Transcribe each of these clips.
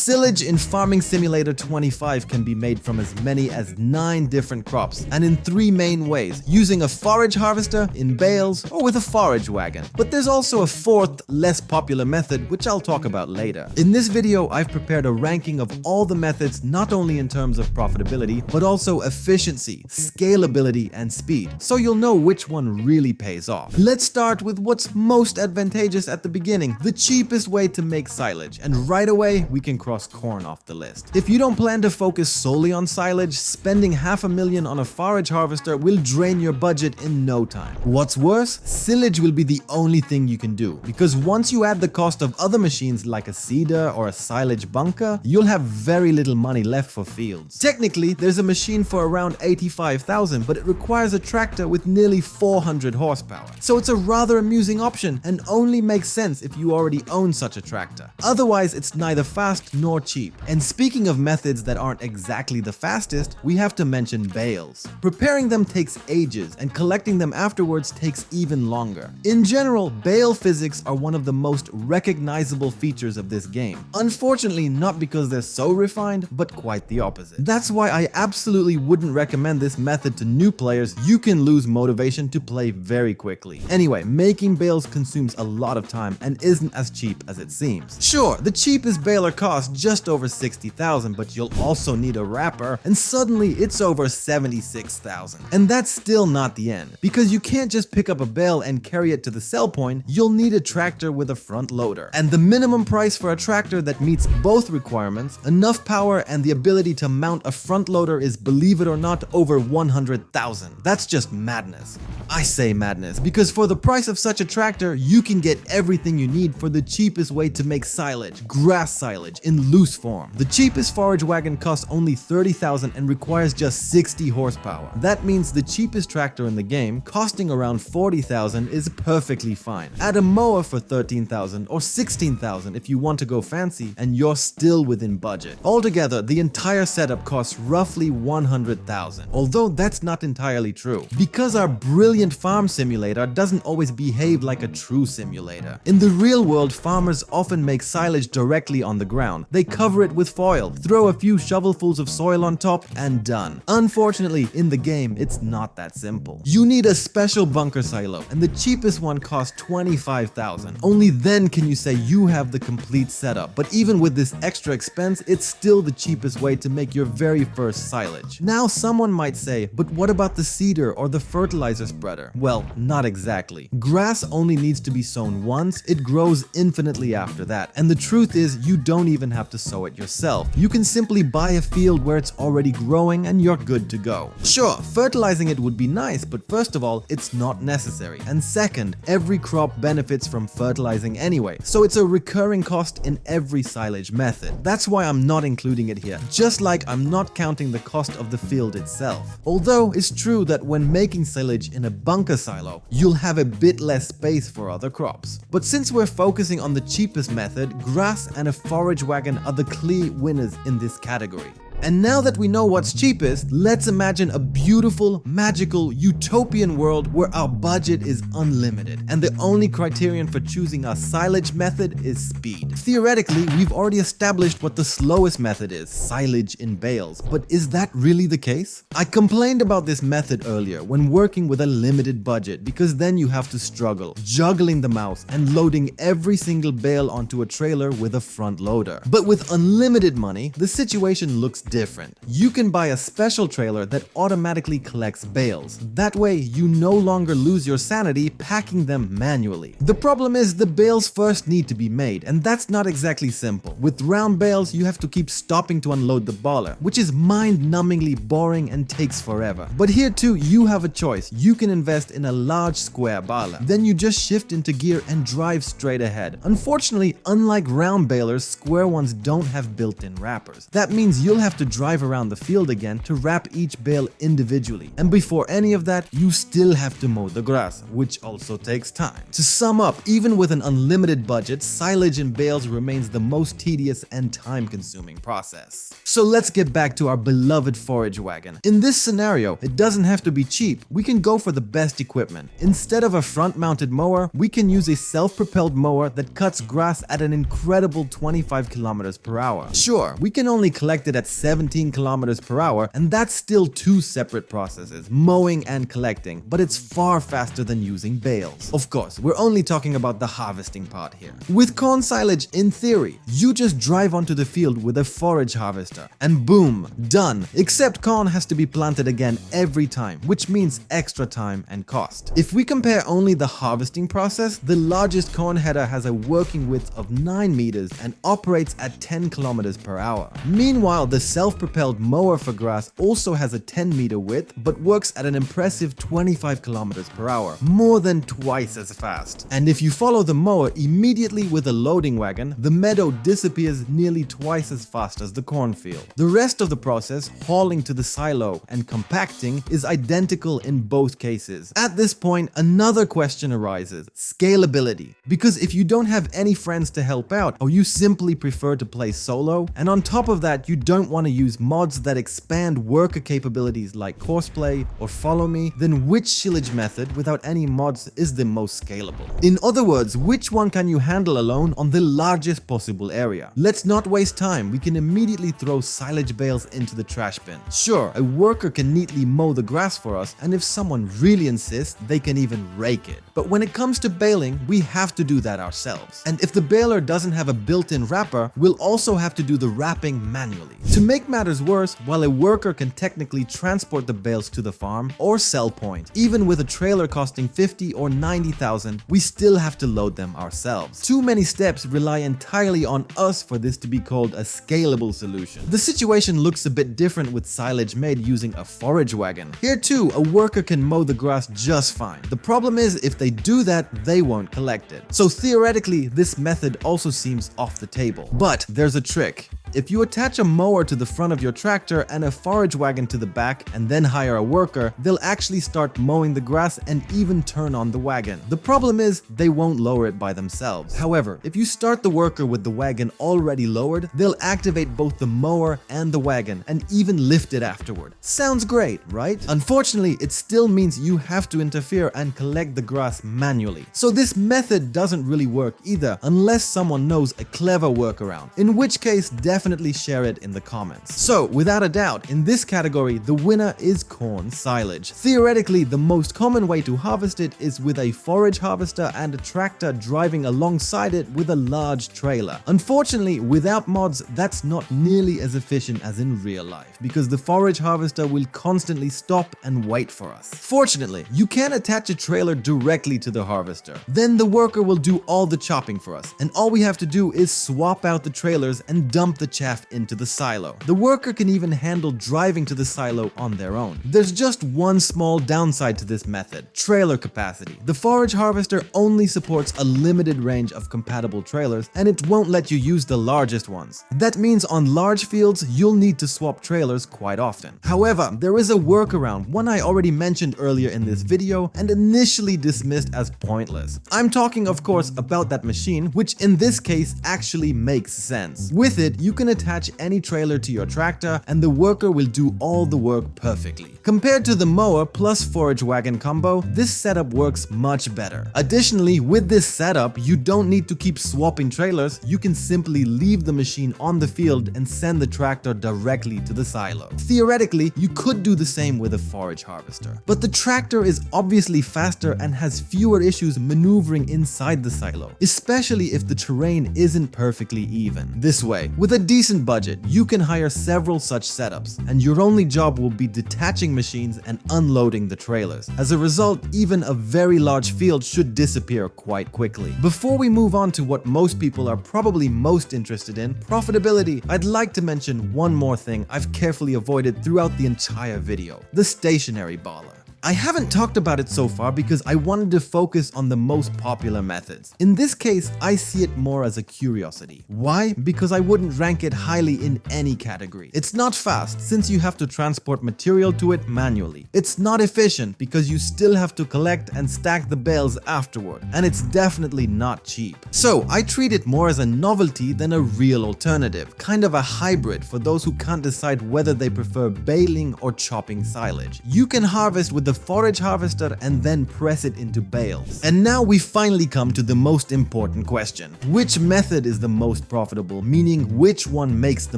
Silage in Farming Simulator 25 can be made from as many as 9 different crops, and in 3 main ways, using a forage harvester, in bales, or with a forage wagon. But there's also a 4th, less popular method, which I'll talk about later. In this video, I've prepared a ranking of all the methods, not only in terms of profitability, but also efficiency, scalability, and speed, so you'll know which one really pays off. Let's start with what's most advantageous at the beginning, the cheapest way to make silage, and right away we can cross corn off the list. If you don't plan to focus solely on silage, spending $500,000 on a forage harvester will drain your budget in no time. What's worse, silage will be the only thing you can do, because once you add the cost of other machines like a seeder or a silage bunker, you'll have very little money left for fields. Technically, there's a machine for around $85,000, but it requires a tractor with nearly 400 horsepower. So it's a rather amusing option and only makes sense if you already own such a tractor. Otherwise, it's neither fast nor cheap. And speaking of methods that aren't exactly the fastest, we have to mention bales. Preparing them takes ages, and collecting them afterwards takes even longer. In general, bale physics are one of the most recognizable features of this game. Unfortunately, not because they're so refined, but quite the opposite. That's why I absolutely wouldn't recommend this method to new players. You can lose motivation to play very quickly. Anyway, making bales consumes a lot of time and isn't as cheap as it seems. Sure, the cheapest baler costs just over $60,000, but you'll also need a wrapper, and suddenly it's over $76,000. And that's still not the end, because you can't just pick up a bale and carry it to the sell point. You'll need a tractor with a front loader. And the minimum price for a tractor that meets both requirements, enough power and the ability to mount a front loader, is, believe it or not, over $100,000. That's just madness. I say madness because for the price of such a tractor, you can get everything you need for the cheapest way to make silage, grass silage, in loose form. The cheapest forage wagon costs only $30,000 and requires just 60 horsepower. That means the cheapest tractor in the game, costing around $40,000, is perfectly fine. Add a mower for $13,000 or $16,000 if you want to go fancy, and you're still within budget. Altogether, the entire setup costs roughly $100,000, although that's not entirely true, because our brilliant farm simulator doesn't always behave like a true simulator. In the real world, farmers often make silage directly on the ground. They cover it with foil, throw a few shovelfuls of soil on top, and done. Unfortunately, in the game, it's not that simple. You need a special bunker silo, and the cheapest one costs $25,000. Only then can you say you have the complete setup. But even with this extra expense, it's still the cheapest way to make your very first silage. Now someone might say, but what about the seeder or the fertilizer spreader? Well, not exactly. Grass only needs to be sown once, it grows infinitely after that. And the truth is, you don't even have to sow it yourself. You can simply buy a field where it's already growing and you're good to go. Sure, fertilizing it would be nice, but first of all, it's not necessary. And second, every crop benefits from fertilizing anyway, so it's a recurring cost in every silage method. That's why I'm not including it here, just like I'm not counting the cost of the field itself. Although it's true that when making silage in a bunker silo, you'll have a bit less space for other crops. But since we're focusing on the cheapest method, grass and a forage wagon are the clear winners in this category. And now that we know what's cheapest, let's imagine a beautiful, magical, utopian world where our budget is unlimited, and the only criterion for choosing our silage method is speed. Theoretically, we've already established what the slowest method is, silage in bales, but is that really the case? I complained about this method earlier when working with a limited budget, because then you have to struggle, juggling the mouse and loading every single bale onto a trailer with a front loader. But with unlimited money, the situation looks different. You can buy a special trailer that automatically collects bales. That way, you no longer lose your sanity packing them manually. The problem is the bales first need to be made, and that's not exactly simple. With round bales, you have to keep stopping to unload the baler, which is mind-numbingly boring and takes forever. But here too, you have a choice. You can invest in a large square baler. Then you just shift into gear and drive straight ahead. Unfortunately, unlike round balers, square ones don't have built-in wrappers. That means you'll have have to drive around the field again to wrap each bale individually. And before any of that, you still have to mow the grass, which also takes time. To sum up, even with an unlimited budget, silage in bales remains the most tedious and time-consuming process. So let's get back to our beloved forage wagon. In this scenario, it doesn't have to be cheap. We can go for the best equipment. Instead of a front-mounted mower, we can use a self-propelled mower that cuts grass at an incredible 25 kilometers per hour. Sure, we can only collect it at 17 kilometers per hour, and that's still two separate processes, mowing and collecting, but it's far faster than using bales. Of course, we're only talking about the harvesting part here. With corn silage, in theory, you just drive onto the field with a forage harvester, and boom, done. Except corn has to be planted again every time, which means extra time and cost. If we compare only the harvesting process, the largest corn header has a working width of 9 meters and operates at 10 kilometers per hour. Meanwhile, the self-propelled mower for grass also has a 10-meter width, but works at an impressive 25 kilometers per hour, more than twice as fast. And if you follow the mower immediately with a loading wagon, the meadow disappears nearly twice as fast as the cornfield. The rest of the process, hauling to the silo and compacting, is identical in both cases. At this point, another question arises: scalability. Because if you don't have any friends to help out, or you simply prefer to play solo, and on top of that you don't want to use mods that expand worker capabilities like courseplay or follow me, then which silage method without any mods is the most scalable? In other words, which one can you handle alone on the largest possible area? Let's not waste time, we can immediately throw silage bales into the trash bin. Sure, a worker can neatly mow the grass for us, and if someone really insists, they can even rake it. But when it comes to baling, we have to do that ourselves. And if the baler doesn't have a built-in wrapper, we'll also have to do the wrapping manually. To make matters worse, while a worker can technically transport the bales to the farm or sell point, even with a trailer costing 50 or 90,000, we still have to load them ourselves. Too many steps rely entirely on us for this to be called a scalable solution. The situation looks a bit different with silage made using a forage wagon. Here too, a worker can mow the grass just fine. The problem is, if they do that, they won't collect it. So theoretically, this method also seems off the table. But there's a trick. If you attach a mower to the front of your tractor and a forage wagon to the back and then hire a worker, they'll actually start mowing the grass and even turn on the wagon. The problem is, they won't lower it by themselves. However, if you start the worker with the wagon already lowered, they'll activate both the mower and the wagon and even lift it afterward. Sounds great, right? Unfortunately, it still means you have to interfere and collect the grass manually. So this method doesn't really work either unless someone knows a clever workaround, in which case definitely share it in the comments. So without a doubt, in this category, the winner is corn silage. Theoretically, the most common way to harvest it is with a forage harvester and a tractor driving alongside it with a large trailer. Unfortunately, without mods, that's not nearly as efficient as in real life, because the forage harvester will constantly stop and wait for us. Fortunately, you can attach a trailer directly to the harvester. Then the worker will do all the chopping for us, and all we have to do is swap out the trailers and dump the chaff into the silo. The worker can even handle driving to the silo on their own. There's just one small downside to this method: trailer capacity. The forage harvester only supports a limited range of compatible trailers, and it won't let you use the largest ones. That means on large fields, you'll need to swap trailers quite often. However, there is a workaround, one I already mentioned earlier in this video and initially dismissed as pointless. I'm talking, of course, about that machine, which in this case actually makes sense. With it, you can attach any trailer to your tractor and the worker will do all the work perfectly. Compared to the mower plus forage wagon combo, this setup works much better. Additionally, with this setup, you don't need to keep swapping trailers. You can simply leave the machine on the field and send the tractor directly to the silo. Theoretically, you could do the same with a forage harvester, but the tractor is obviously faster and has fewer issues maneuvering inside the silo, especially if the terrain isn't perfectly even. This way, with a decent budget, you can hire several such setups, and your only job will be detaching machines and unloading the trailers. As a result, even a very large field should disappear quite quickly. Before we move on to what most people are probably most interested in, profitability, I'd like to mention one more thing I've carefully avoided throughout the entire video: the stationary baler. I haven't talked about it so far because I wanted to focus on the most popular methods. In this case, I see it more as a curiosity. Why? Because I wouldn't rank it highly in any category. It's not fast since you have to transport material to it manually. It's not efficient because you still have to collect and stack the bales afterward. And it's definitely not cheap. So I treat it more as a novelty than a real alternative, kind of a hybrid for those who can't decide whether they prefer baling or chopping silage. You can harvest with the forage harvester and then press it into bales. And now we finally come to the most important question. Which method is the most profitable, meaning which one makes the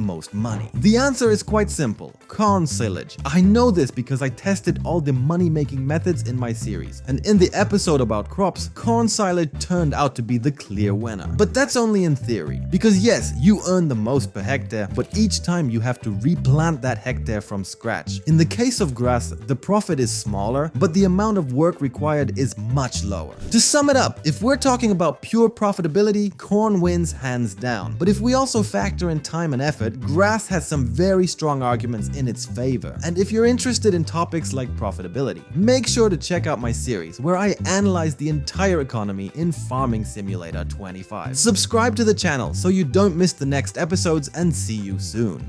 most money? The answer is quite simple: corn silage. I know this because I tested all the money-making methods in my series, and in the episode about crops, corn silage turned out to be the clear winner. But that's only in theory, because yes, you earn the most per hectare, but each time you have to replant that hectare from scratch. In the case of grass, the profit is smaller, but the amount of work required is much lower. To sum it up, if we're talking about pure profitability, corn wins hands down. But if we also factor in time and effort, grass has some very strong arguments in its favor. And if you're interested in topics like profitability, make sure to check out my series where I analyze the entire economy in Farming Simulator 25. Subscribe to the channel so you don't miss the next episodes, and see you soon.